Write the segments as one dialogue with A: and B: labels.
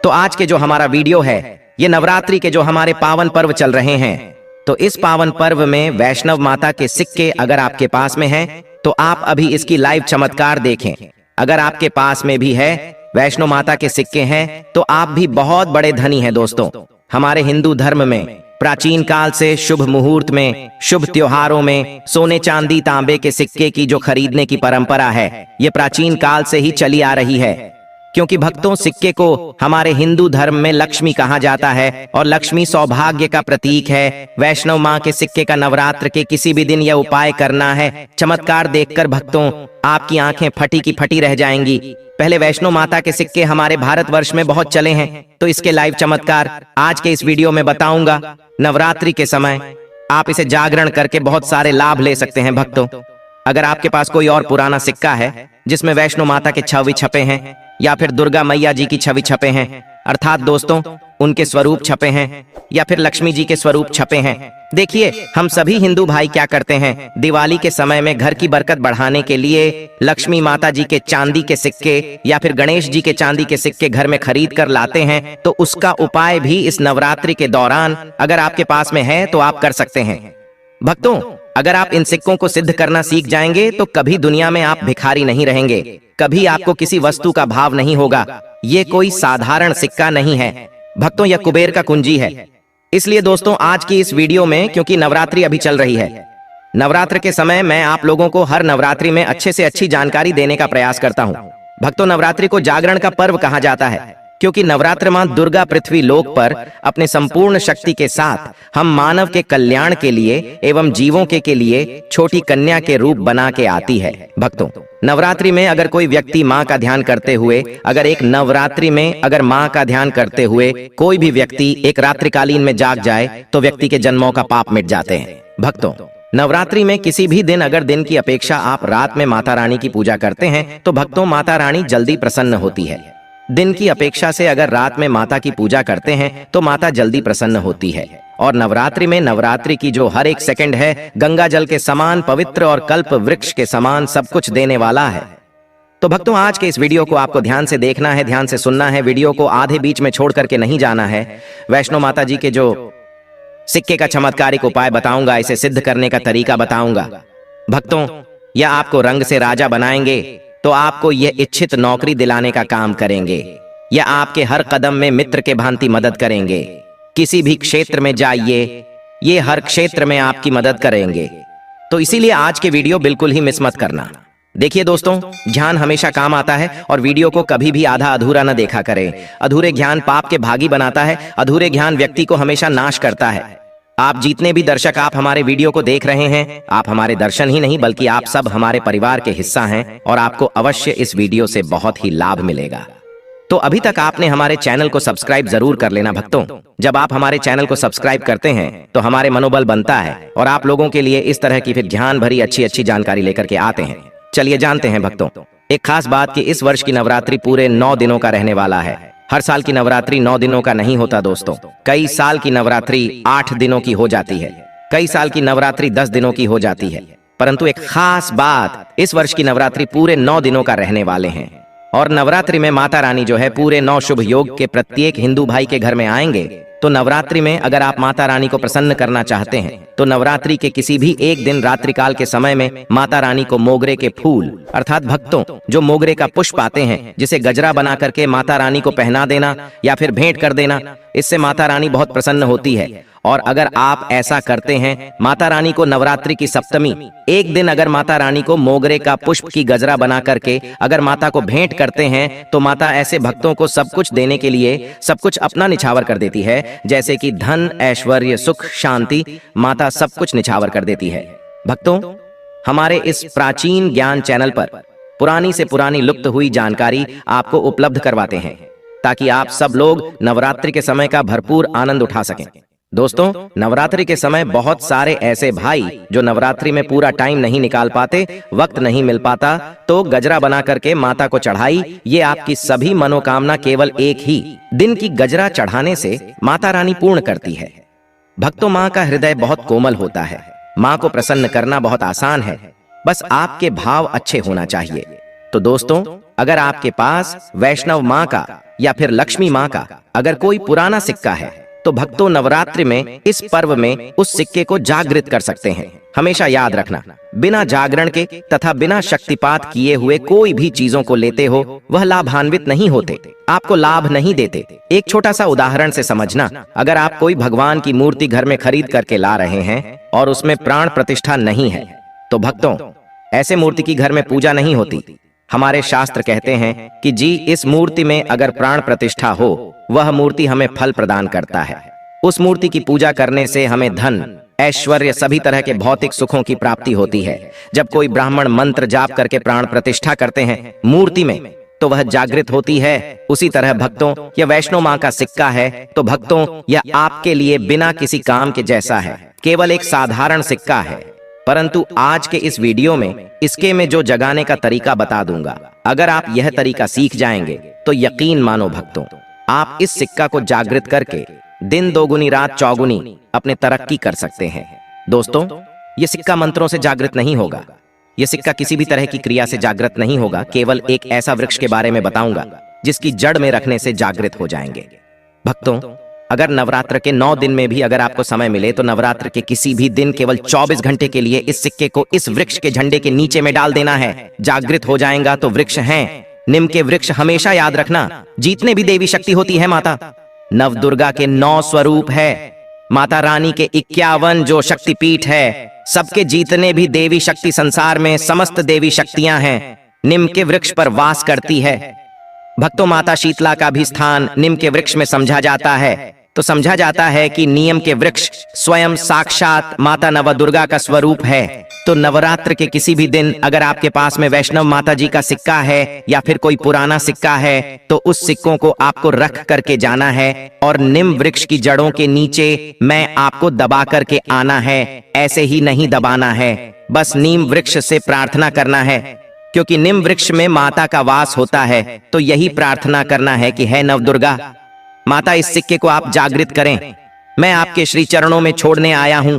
A: तो आज के जो हमारा वीडियो है ये नवरात्रि के जो हमारे पावन पर्व चल रहे हैं, तो इस पावन पर्व में वैष्णव माता के सिक्के अगर आपके पास में हैं तो आप अभी इसकी लाइव चमत्कार देखें। अगर आपके पास में भी है वैष्णो माता के सिक्के हैं तो आप भी बहुत बड़े धनी हैं दोस्तों। हमारे हिंदू धर्म में प्राचीन काल से शुभ मुहूर्त में, शुभ त्योहारों में सोने चांदी तांबे के सिक्के की जो खरीदने की परंपरा है ये प्राचीन काल से ही चली आ रही है, क्योंकि भक्तों सिक्के को हमारे हिंदू धर्म में लक्ष्मी कहा जाता है और लक्ष्मी सौभाग्य का प्रतीक है। वैष्णव मां के सिक्के का नवरात्र के किसी भी दिन यह उपाय करना है। चमत्कार देखकर भक्तों आपकी आंखें फटी की फटी रह जाएंगी। पहले वैष्णो माता के सिक्के हमारे भारतवर्ष में बहुत चले हैं, तो इसके लाइव चमत्कार आज के इस वीडियो में बताऊंगा। नवरात्रि के समय आप इसे जागरण करके बहुत सारे लाभ ले सकते हैं भक्तों। अगर आपके पास कोई और पुराना सिक्का है जिसमें वैष्णो माता के छवि छपे हैं या फिर दुर्गा मैया जी की छवि छपे हैं, अर्थात दोस्तों उनके स्वरूप छपे हैं या फिर लक्ष्मी जी के स्वरूप छपे हैं। देखिए हम सभी हिंदू भाई क्या करते हैं, दिवाली के समय में घर की बरकत बढ़ाने के लिए लक्ष्मी माता जी के चांदी के सिक्के या फिर गणेश जी के चांदी के सिक्के घर में खरीद कर लाते हैं। तो उसका उपाय भी इस नवरात्रि के दौरान अगर आपके पास में है तो आप कर सकते हैं। भक्तों अगर आप इन सिक्कों को सिद्ध करना सीख जाएंगे तो कभी दुनिया में आप भिखारी नहीं रहेंगे, कभी आपको किसी वस्तु का भाव नहीं होगा। ये कोई साधारण सिक्का नहीं है भक्तों, यह कुबेर का कुंजी है। इसलिए दोस्तों आज की इस वीडियो में, क्योंकि नवरात्रि अभी चल रही है, नवरात्र के समय मैं आप लोगों को हर नवरात्रि में अच्छे से अच्छी जानकारी देने का प्रयास करता हूं। भक्तों नवरात्रि को जागरण का पर्व कहा जाता है, क्योंकि नवरात्र मां दुर्गा पृथ्वी लोक पर अपने संपूर्ण शक्ति के साथ हम मानव के कल्याण के लिए एवं जीवों के लिए छोटी कन्या के रूप बना के आती है। भक्तों नवरात्रि में अगर कोई व्यक्ति मां का ध्यान करते हुए, अगर मां का ध्यान करते हुए कोई भी व्यक्ति एक रात्रिकालीन में जाग जाए तो व्यक्ति के जन्मों का पाप मिट जाते हैं। भक्तों नवरात्रि में किसी भी दिन अगर दिन की अपेक्षा आप रात में माता रानी की पूजा करते हैं तो भक्तों माता रानी जल्दी प्रसन्न होती है। दिन की अपेक्षा से अगर रात में माता की पूजा करते हैं तो माता जल्दी प्रसन्न होती है। और नवरात्रि में नवरात्रि की जो हर एक सेकंड है गंगा जल के समान पवित्र और कल्प वृक्ष के समान सब कुछ देने वाला है। तो भक्तों आज के इस वीडियो को आपको ध्यान से देखना है, ध्यान से सुनना है, वीडियो को आधे बीच में छोड़ करके नहीं जाना है। वैष्णो माता जी के जो सिक्के का चमत्कारिक उपाय बताऊंगा, इसे सिद्ध करने का तरीका बताऊंगा। भक्तों यह आपको रंग से राजा बनाएंगे, तो आपको यह इच्छित नौकरी दिलाने का काम करेंगे, या आपके हर कदम में मित्र के भांति मदद करेंगे। किसी भी क्षेत्र में जाइए ये हर क्षेत्र में आपकी मदद करेंगे। तो इसीलिए आज के वीडियो बिल्कुल ही मिस मत करना। देखिए दोस्तों ज्ञान हमेशा काम आता है और वीडियो को कभी भी आधा अधूरा न देखा करें। अधूरे ज्ञान पाप के भागी बनाता है, अधूरे ज्ञान व्यक्ति को हमेशा नाश करता है। आप जितने भी दर्शक आप हमारे वीडियो को देख रहे हैं, आप हमारे दर्शन ही नहीं बल्कि आप सब हमारे परिवार के हिस्सा हैं और आपको अवश्य इस वीडियो से बहुत ही लाभ मिलेगा। तो अभी तक आपने हमारे चैनल को सब्सक्राइब जरूर कर लेना भक्तों। जब आप हमारे चैनल को सब्सक्राइब करते हैं तो हमारे मनोबल बनता है और आप लोगों के लिए इस तरह की फिर ध्यान भरी अच्छी जानकारी लेकर के आते हैं। चलिए जानते हैं भक्तों एक खास बात कि इस वर्ष की नवरात्रि पूरे 9 दिनों का रहने वाला है। हर साल की नवरात्रि 9 दिनों का नहीं होता दोस्तों, कई साल की नवरात्रि 8 दिनों की हो जाती है, कई साल की नवरात्रि 10 दिनों की हो जाती है। परंतु एक खास बात, इस वर्ष की नवरात्रि पूरे 9 दिनों का रहने वाले हैं। और नवरात्रि में माता रानी जो है पूरे 9 शुभ योग के प्रत्येक हिंदू भाई के घर में आएंगे। तो नवरात्रि में अगर आप माता रानी को प्रसन्न करना चाहते हैं तो नवरात्रि के किसी भी एक दिन रात्रिकाल के समय में माता रानी को मोगरे के फूल, अर्थात भक्तों जो मोगरे का पुष्प आते हैं, जिसे गजरा बना करके माता रानी को पहना देना या फिर भेंट कर देना, इससे माता रानी बहुत प्रसन्न होती है। और अगर आप ऐसा करते हैं, माता रानी को नवरात्रि की सप्तमी एक दिन अगर माता रानी को मोगरे का पुष्प की गजरा बना करके अगर माता को भेंट करते हैं तो माता ऐसे भक्तों को सब कुछ देने के लिए सब कुछ अपना निछावर कर देती है, जैसे कि धन, ऐश्वर्य, सुख, शांति, माता सब कुछ निछावर कर देती है। भक्तों हमारे इस प्राचीन ज्ञान चैनल पर पुरानी से पुरानी लुप्त हुई जानकारी आपको उपलब्ध करवाते हैं ताकि आप सब लोग नवरात्रि के समय का भरपूर आनंद उठा सकें। दोस्तों नवरात्रि के समय बहुत सारे ऐसे भाई जो नवरात्रि में पूरा टाइम नहीं निकाल पाते, वक्त नहीं मिल पाता, तो गजरा बना करके माता को चढ़ाई। ये आपकी सभी मनोकामना केवल एक ही दिन की गजरा चढ़ाने से माता रानी पूर्ण करती है। भक्तों माँ का हृदय बहुत कोमल होता है, माँ को प्रसन्न करना बहुत आसान है, बस आपके भाव अच्छे होना चाहिए। तो दोस्तों, अगर आपके पास वैष्णव माँ का या फिर लक्ष्मी माँ का अगर कोई पुराना सिक्का है तो भक्तों नवरात्रि में इस पर्व में उस सिक्के को जागृत कर सकते हैं। हमेशा याद रखना, बिना जागरण के तथा बिना शक्तिपात किए हुए कोई भी चीजों को लेते हो वह लाभान्वित नहीं होते, आपको लाभ नहीं देते। एक छोटा सा उदाहरण से समझना, अगर आप कोई भगवान की मूर्ति घर में खरीद करके ला रहे हैं और उसमें प्राण प्रतिष्ठा नहीं है तो भक्तों, ऐसे मूर्ति की घर में पूजा नहीं होती। हमारे शास्त्र कहते हैं कि जी, इस मूर्ति में अगर प्राण प्रतिष्ठा हो वह मूर्ति हमें फल प्रदान करता है। उस मूर्ति की पूजा करने से हमें धन, ऐश्वर्य, सभी तरह के भौतिक सुखों की प्राप्ति होती है। जब कोई ब्राह्मण मंत्र जाप करके प्राण प्रतिष्ठा करते हैं मूर्ति में तो वह जागृत होती है। उसी तरह भक्तों, यह वैष्णो माँ का सिक्का है तो भक्तों, यह आपके लिए बिना किसी काम के जैसा है, केवल एक साधारण सिक्का है। परंतु आज के इस वीडियो में इसके में जो जगाने का तरीका बता दूंगा, अगर आप यह तरीका सीख जाएंगे तो यकीन मानो भक्तों, आप इस सिक्का को जागृत करके दिन दोगुनी रात चौगुनी अपने तरक्की कर सकते हैं। दोस्तों, यह सिक्का मंत्रों से जागृत नहीं होगा, यह सिक्का किसी भी तरह की क्रिया से जागृत नहीं होगा। केवल एक ऐसा वृक्ष के बारे में बताऊंगा जिसकी जड़ में रखने से जागृत हो जाएंगे। भक्तों, अगर नवरात्र के 9 दिन में भी अगर आपको समय मिले तो नवरात्र के किसी भी दिन केवल 24 घंटे के लिए इस सिक्के को इस वृक्ष के झंडे के नीचे में डाल देना है। जागृत हो जाएगा। तो वृक्ष हैं नीम के वृक्ष। हमेशा याद रखना, जितने भी देवी शक्ति होती है माता, नव दुर्गा के 9 स्वरूप है, माता रानी के 51 जो शक्तिपीठ है, सबके जितने भी देवी शक्ति संसार में समस्त देवी शक्तियां हैं नीम के वृक्ष पर वास करती है। भक्तों, माता शीतला का भी स्थान नीम के वृक्ष में समझा जाता है। तो समझा जाता है कि नीम के वृक्ष स्वयं साक्षात माता नव दुर्गा का स्वरूप है। तो नवरात्र के किसी भी दिन अगर आपके पास में वैष्णव माता जी का सिक्का है या फिर कोई पुराना सिक्का है तो उस सिक्कों को आपको रख करके जाना है और नीम वृक्ष की जड़ों के नीचे मैं आपको दबा करके आना है। ऐसे ही नहीं दबाना है, बस नीम वृक्ष से प्रार्थना करना है, क्योंकि नीम वृक्ष में माता का वास होता है। तो यही प्रार्थना करना है कि हे नव दुर्गा माता, इस सिक्के को आप जागृत करें, मैं आपके श्री चरणों में छोड़ने आया हूं।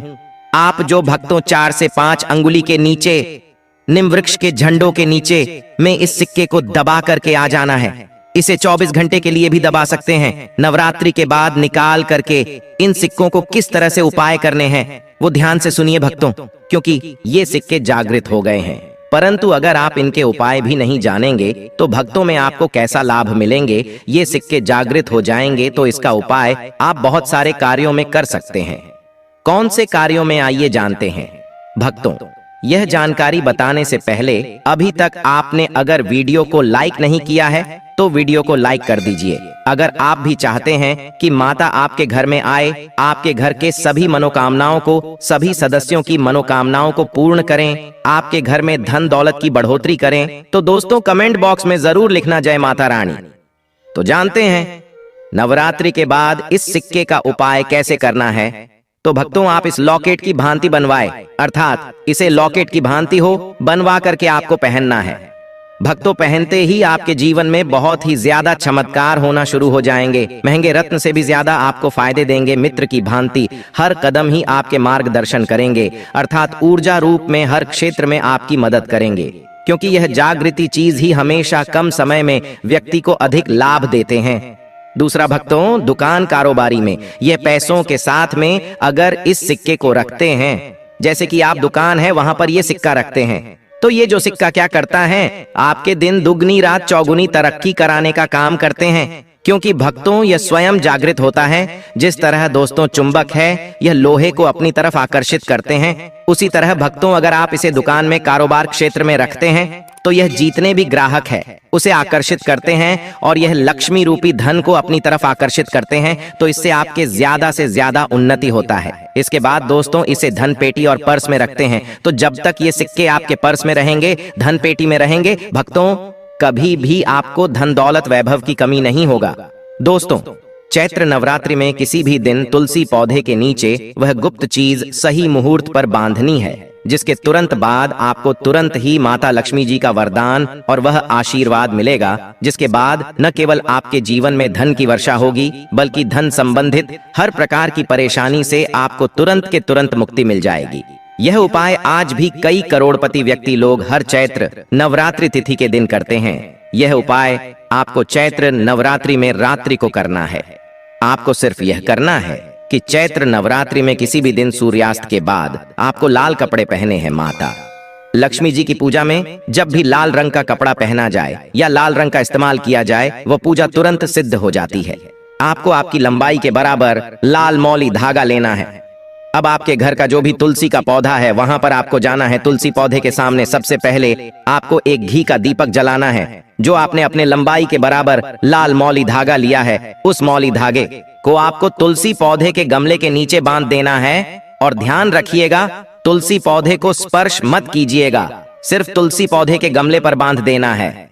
A: आप जो भक्तों 4 से 5 अंगुली के नीचे नीम वृक्ष के झंडों के नीचे में इस सिक्के को दबा करके आ जाना है। इसे 24 घंटे के लिए भी दबा सकते हैं। नवरात्रि के बाद निकाल करके इन सिक्कों को किस तरह से उपाय करने हैं वो ध्यान से सुनिए भक्तों, क्योंकि ये सिक्के जागृत हो गए हैं। परंतु अगर आप इनके उपाय भी नहीं जानेंगे तो भक्तों में आपको कैसा लाभ मिलेंगे। ये सिक्के जागृत हो जाएंगे तो इसका उपाय आप बहुत सारे कार्यों में कर सकते हैं। कौन से कार्यों में, आइए जानते हैं। भक्तों, यह जानकारी बताने से पहले अभी तक आपने अगर वीडियो को लाइक नहीं किया है तो वीडियो को लाइक कर दीजिए। अगर आप भी चाहते हैं कि माता आपके घर में आए, आपके घर के सभी मनोकामनाओं को, सभी सदस्यों की मनोकामनाओं को पूर्ण करें, आपके घर में धन दौलत की बढ़ोतरी करें, तो दोस्तों कमेंट बॉक्स में जरूर लिखना जय माता रानी। तो जानते हैं नवरात्रि के बाद इस सिक्के का उपाय कैसे करना है। तो भक्तों, आप इस लॉकेट की भांति बनवाए, अर्थात इसे लॉकेट की भांति हो बनवा करके आपको पहनना है। भक्तों, पहनते ही आपके जीवन में बहुत ही ज्यादा चमत्कार होना शुरू हो जाएंगे। महंगे रत्न से भी ज्यादा आपको फायदे देंगे। मित्र की भांति हर कदम ही आपके मार्गदर्शन करेंगे, अर्थात ऊर्जा रूप में हर क्षेत्र में आपकी मदद करेंगे, क्योंकि यह जागृति चीज ही हमेशा कम समय में व्यक्ति को अधिक लाभ देते हैं। दूसरा भक्तों, दुकान कारोबारी में यह पैसों के साथ में अगर इस सिक्के को रखते हैं, जैसे कि आप दुकान है वहां पर यह सिक्का रखते हैं, तो ये जो सिक्का क्या करता है, आपके दिन दुगनी रात चौगुनी तरक्की कराने का काम करते हैं। क्योंकि भक्तों, यह स्वयं जागृत होता है। जिस तरह दोस्तों चुंबक है, यह लोहे को अपनी तरफ आकर्षित करते हैं, उसी तरह भक्तों अगर आप इसे दुकान में, कारोबार क्षेत्र में रखते हैं तो यह जितने भी ग्राहक है उसे आकर्षित करते हैं और यह लक्ष्मी रूपी धन को अपनी तरफ आकर्षित करते हैं। तो इससे आपके ज्यादा से ज्यादा उन्नति होता है। इसके बाद दोस्तों इसे धन पेटी और पर्स में रखते हैं। तो जब तक ये सिक्के आपके पर्स में रहेंगे, धन पेटी में रहेंगे, भक्तों कभी भी आपको धन दौलत वैभव की कमी नहीं होगा। दोस्तों, चैत्र नवरात्रि में किसी भी दिन तुलसी पौधे के नीचे वह गुप्त चीज सही मुहूर्त पर बांधनी है, जिसके तुरंत बाद आपको तुरंत ही माता लक्ष्मी जी का वरदान और वह आशीर्वाद मिलेगा, जिसके बाद न केवल आपके जीवन में धन की वर्षा होगी, बल्कि धन संबंधित हर प्रकार की परेशानी से आपको तुरंत के तुरंत मुक्ति मिल जाएगी। यह उपाय आज भी कई करोड़पति व्यक्ति लोग हर चैत्र नवरात्रि तिथि के दिन करते हैं। यह उपाय आपको चैत्र नवरात्रि में रात्रि को करना है। आपको सिर्फ यह करना है कि चैत्र नवरात्रि में किसी भी दिन सूर्यास्त के बाद आपको लाल कपड़े पहने हैं। माता लक्ष्मी जी की पूजा में जब भी लाल रंग का कपड़ा पहना जाए या लाल रंग का इस्तेमाल किया जाए, वह पूजा तुरंत सिद्ध हो जाती है। आपको आपकी लंबाई के बराबर लाल मौली धागा लेना है। अब आपके घर का जो भी तुलसी का पौधा है, वहां पर आपको जाना है। तुलसी पौधे के सामने सबसे पहले आपको एक घी का दीपक जलाना है। जो आपने अपने लंबाई के बराबर लाल मौली धागा लिया है, उस मौली धागे को आपको तुलसी पौधे के गमले के नीचे बांध देना है। और ध्यान रखिएगा, तुलसी पौधे को स्पर्श मत कीजिएगा, सिर्फ तुलसी पौधे के गमले पर बांध देना है।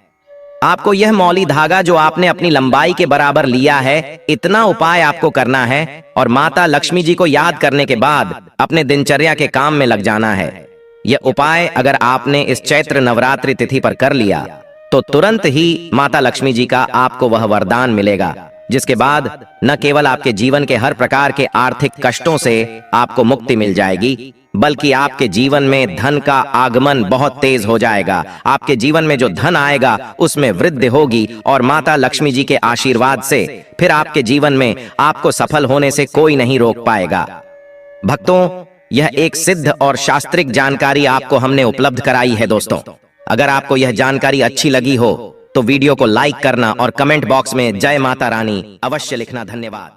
A: आपको यह मौली धागा जो आपने अपनी लंबाई के बराबर लिया है, इतना उपाय आपको करना है और माता लक्ष्मी जी को याद करने के बाद अपने दिनचर्या के काम में लग जाना है। यह उपाय अगर आपने इस चैत्र नवरात्रि तिथि पर कर लिया तो तुरंत ही माता लक्ष्मी जी का आपको वह वरदान मिलेगा, जिसके बाद न केवल आपके जीवन के हर प्रकार के आर्थिक कष्टों से आपको मुक्ति मिल जाएगी, बल्कि आपके जीवन में धन का आगमन बहुत तेज हो जाएगा। आपके जीवन में जो धन आएगा उसमें वृद्धि होगी और माता लक्ष्मी जी के आशीर्वाद से फिर आपके जीवन में आपको सफल होने से कोई नहीं रोक पाएगा। भक्तों, यह एक सिद्ध और शास्त्रिक जानकारी आपको हमने उपलब्ध कराई है। दोस्तों, अगर आपको यह जानकारी अच्छी लगी हो तो वीडियो को लाइक करना और कमेंट बॉक्स में जय माता रानी अवश्य लिखना। धन्यवाद।